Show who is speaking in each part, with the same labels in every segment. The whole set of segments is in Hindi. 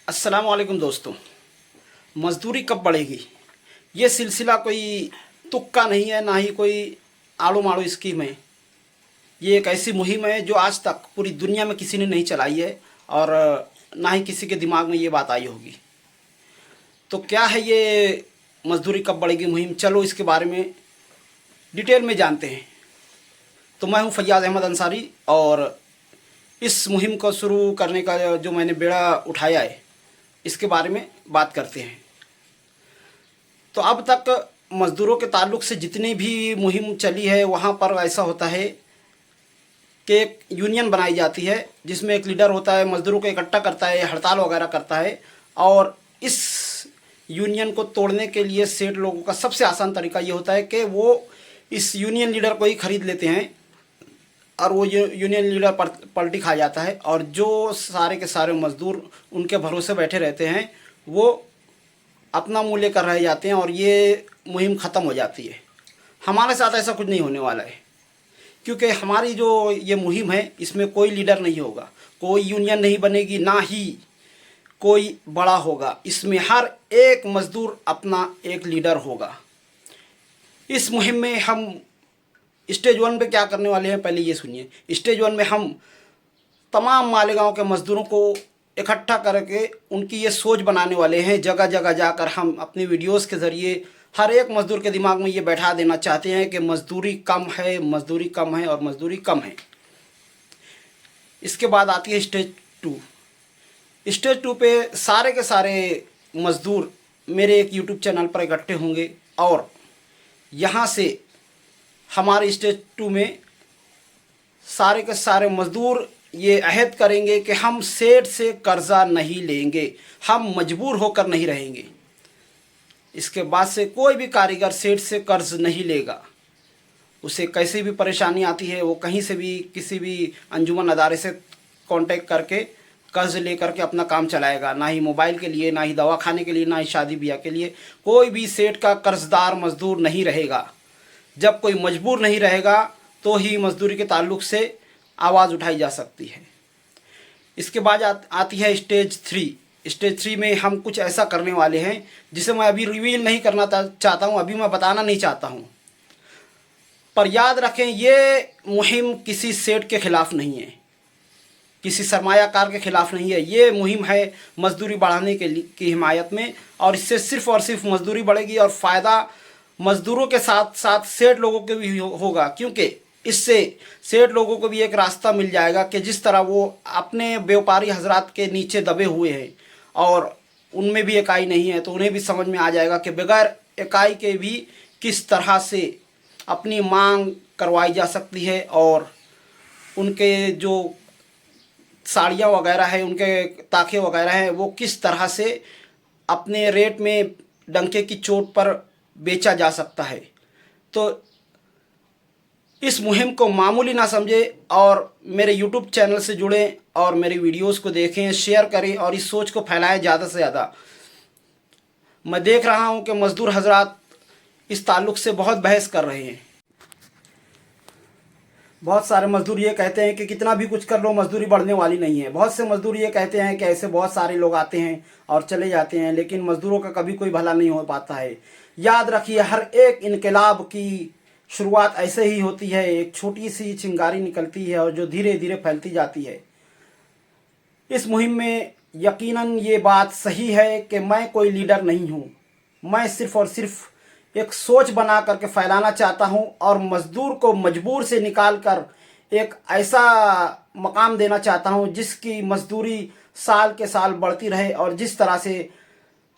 Speaker 1: अस्सलाम वालेकुम दोस्तों। मज़दूरी कब बढ़ेगी, ये सिलसिला कोई तुक्का नहीं है, ना ही कोई आड़ू माड़ू स्कीम है। ये एक ऐसी मुहिम है जो आज तक पूरी दुनिया में किसी ने नहीं चलाई है और ना ही किसी के दिमाग में ये बात आई होगी। तो क्या है ये मज़दूरी कब बढ़ेगी मुहिम, चलो इसके बारे में डिटेल में जानते हैं। तो मैं हूँ फैयाज़ अहमद अंसारी और इस मुहिम को शुरू करने का जो मैंने बेड़ा उठाया है इसके बारे में बात करते हैं। तो अब तक मज़दूरों के ताल्लुक़ से जितनी भी मुहिम चली है वहाँ पर ऐसा होता है कि एक यूनियन बनाई जाती है जिसमें एक लीडर होता है, मज़दूरों को इकट्ठा करता है, हड़ताल वगैरह करता है। और इस यूनियन को तोड़ने के लिए सेठ लोगों का सबसे आसान तरीका ये होता है कि वो इस यूनियन लीडर को ही ख़रीद लेते हैं और वो यूनियन लीडर पलटी खा जाता है और जो सारे के सारे मज़दूर उनके भरोसे बैठे रहते हैं वो अपना मुँह लेकर रह जाते हैं और ये मुहिम ख़त्म हो जाती है। हमारे साथ ऐसा कुछ नहीं होने वाला है, क्योंकि हमारी जो ये मुहिम है इसमें कोई लीडर नहीं होगा, कोई यूनियन नहीं बनेगी, ना ही कोई बड़ा होगा। इसमें हर एक मज़दूर अपना एक लीडर होगा। इस मुहिम में हम स्टेज 1 पे क्या करने वाले हैं पहले ये सुनिए। स्टेज 1 में हम तमाम मालेगांव के मज़दूरों को इकट्ठा करके उनकी ये सोच बनाने वाले हैं। जगह जगह जाकर हम अपनी वीडियोस के ज़रिए हर एक मज़दूर के दिमाग में ये बैठा देना चाहते हैं कि मज़दूरी कम है, मज़दूरी कम है और मज़दूरी कम है। इसके बाद आती है स्टेज 2। स्टेज 2 पे सारे के सारे मज़दूर मेरे एक यूट्यूब चैनल पर इकट्ठे होंगे और यहाँ से हमारे स्टेज 2 में सारे के सारे मज़दूर ये अहद करेंगे कि हम सेठ से कर्ज़ा नहीं लेंगे, हम मजबूर होकर नहीं रहेंगे। इसके बाद से कोई भी कारीगर सेठ से कर्ज़ नहीं लेगा। उसे कैसे भी परेशानी आती है वो कहीं से भी किसी भी अंजुमन अदारे से कांटेक्ट करके कर्ज़ ले करके अपना काम चलाएगा। ना ही मोबाइल के लिए, ना ही दवा खाने के लिए, ना ही शादी ब्याह के लिए कोई भी सेठ का कर्ज़दार मज़दूर नहीं रहेगा। जब कोई मजबूर नहीं रहेगा तो ही मज़दूरी के ताल्लुक़ से आवाज़ उठाई जा सकती है। इसके बाद आती है स्टेज 3। स्टेज 3 में हम कुछ ऐसा करने वाले हैं जिसे मैं अभी रिवील नहीं करना चाहता हूँ, अभी मैं बताना नहीं चाहता हूँ। पर याद रखें ये मुहिम किसी सेठ के ख़िलाफ़ नहीं है, किसी सरमायाकार के ख़िलाफ़ नहीं है। ये मुहिम है मज़दूरी बढ़ाने की हिमायत में और इससे सिर्फ़ और सिर्फ मज़दूरी बढ़ेगी और फ़ायदा मज़दूरों के साथ साथ सेठ लोगों के भी होगा, क्योंकि इससे सेठ लोगों को भी एक रास्ता मिल जाएगा कि जिस तरह वो अपने व्यापारी हजरात के नीचे दबे हुए हैं और उनमें भी इकाई नहीं है, तो उन्हें भी समझ में आ जाएगा कि बगैर इकाई के भी किस तरह से अपनी मांग करवाई जा सकती है और उनके जो साड़ियाँ वगैरह है, उनके ताखे वगैरह हैं, वो किस तरह से अपने रेट में डंके की चोट पर बेचा जा सकता है। तो इस मुहिम को मामूली ना समझें और मेरे YouTube चैनल से जुड़ें और मेरी वीडियोस को देखें, शेयर करें और इस सोच को फैलाएं ज़्यादा से ज़्यादा। मैं देख रहा हूं कि मज़दूर हजरात इस ताल्लुक़ से बहुत बहस कर रहे हैं। बहुत सारे मज़दूर ये कहते हैं कि कितना भी कुछ कर लो मज़दूरी बढ़ने वाली नहीं है। बहुत से मज़दूर ये कहते हैं कि ऐसे बहुत सारे लोग आते हैं और चले जाते हैं, लेकिन मज़दूरों का कभी कोई भला नहीं हो पाता है। याद रखिए, हर एक इनकलाब की शुरुआत ऐसे ही होती है। एक छोटी सी चिंगारी निकलती है और जो धीरे धीरे फैलती जाती है। इस मुहिम में यकीनन ये बात सही है कि मैं कोई लीडर नहीं हूँ। मैं सिर्फ़ और सिर्फ एक सोच बना करके फैलाना चाहता हूँ और मज़दूर को मजबूर से निकाल कर एक ऐसा मकाम देना चाहता हूँ जिसकी मज़दूरी साल के साल बढ़ती रहे। और जिस तरह से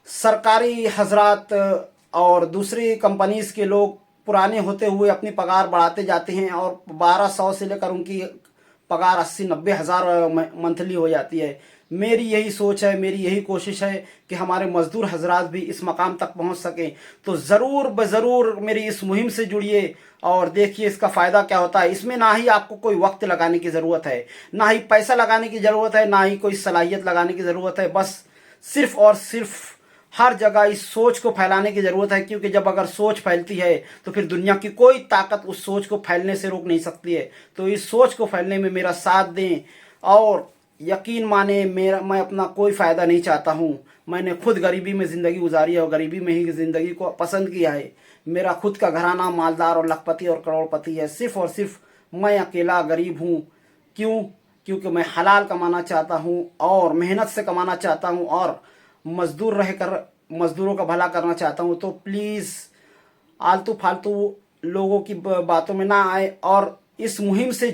Speaker 1: सरकारी हजरात और दूसरी कंपनीज़ के लोग पुराने होते हुए अपनी पगार बढ़ाते जाते हैं और 1200 से लेकर उनकी पगार 80-90 हज़ार मंथली हो जाती है। मेरी यही सोच है, मेरी यही कोशिश है कि हमारे मज़दूर हजरात भी इस मकाम तक पहुंच सकें। तो ज़रूर ज़रूर मेरी इस मुहिम से जुड़िए और देखिए इसका फ़ायदा क्या होता है। इसमें ना ही आपको कोई वक्त लगाने की ज़रूरत है, ना ही पैसा लगाने की ज़रूरत है, ना ही कोई सलाहियत लगाने की ज़रूरत है। बस सिर्फ़ और सिर्फ हर जगह इस सोच को फैलाने की ज़रूरत है, क्योंकि जब अगर सोच फैलती है तो फिर दुनिया की कोई ताकत उस सोच को फैलने से रोक नहीं सकती है। तो इस सोच को फैलने में मेरा साथ दें और यकीन माने मैं अपना कोई फ़ायदा नहीं चाहता हूँ। मैंने खुद गरीबी में ज़िंदगी गुजारी है और गरीबी में ही ज़िंदगी को पसंद किया है। मेरा खुद का घराना मालदार और लखपति और करोड़पति है, सिर्फ़ और सिर्फ मैं अकेला गरीब हूँ। क्यों? क्योंकि मैं हलाल कमाना चाहता हूँ और मेहनत से कमाना चाहता हूँ और मज़दूर रहकर मज़दूरों का भला करना चाहता हूँ। तो प्लीज़ आलतू फालतू लोगों की बातों में ना आए और इस मुहिम से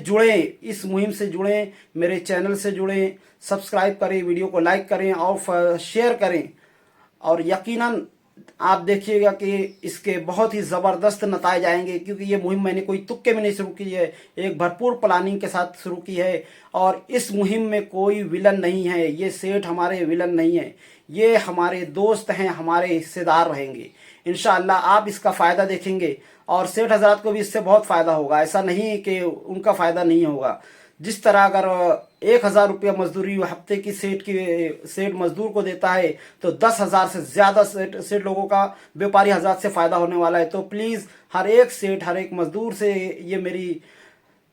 Speaker 1: जुड़ें, मेरे चैनल से जुड़ें, सब्सक्राइब करें, वीडियो को लाइक करें और शेयर करें। और यकीनन आप देखिएगा कि इसके बहुत ही ज़बरदस्त नताइज आएंगे, क्योंकि ये मुहिम मैंने कोई तुक्के में नहीं शुरू की है, एक भरपूर प्लानिंग के साथ शुरू की है। और इस मुहिम में कोई विलन नहीं है, ये सेठ हमारे विलन नहीं है, ये हमारे दोस्त हैं, हमारे हिस्सेदार रहेंगे। इंशाअल्लाह आप इसका फ़ायदा देखेंगे और सेठ हजरात को भी इससे बहुत फ़ायदा होगा। ऐसा नहीं कि उनका फ़ायदा नहीं होगा। जिस तरह अगर 1,000 रुपया मजदूरी हफ्ते की सेठ मजदूर को देता है, तो 10,000 से ज़्यादा सेठ लोगों का व्यापारी हजरात से फ़ायदा होने वाला है। तो प्लीज़ हर एक सेठ, हर एक मजदूर से ये मेरी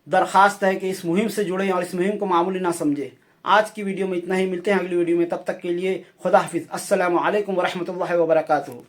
Speaker 1: दरख्वास्त है कि इस मुहिम से जुड़ें और इस मुहिम को मामूली ना समझें। आज की वीडियो में इतना ही, मिलते हैं अगली वीडियो में, तब तक के लिए खुदा हाफिज़। अस्सलामु अलैकुम वरहमतुल्लाहि वबरकातुहू।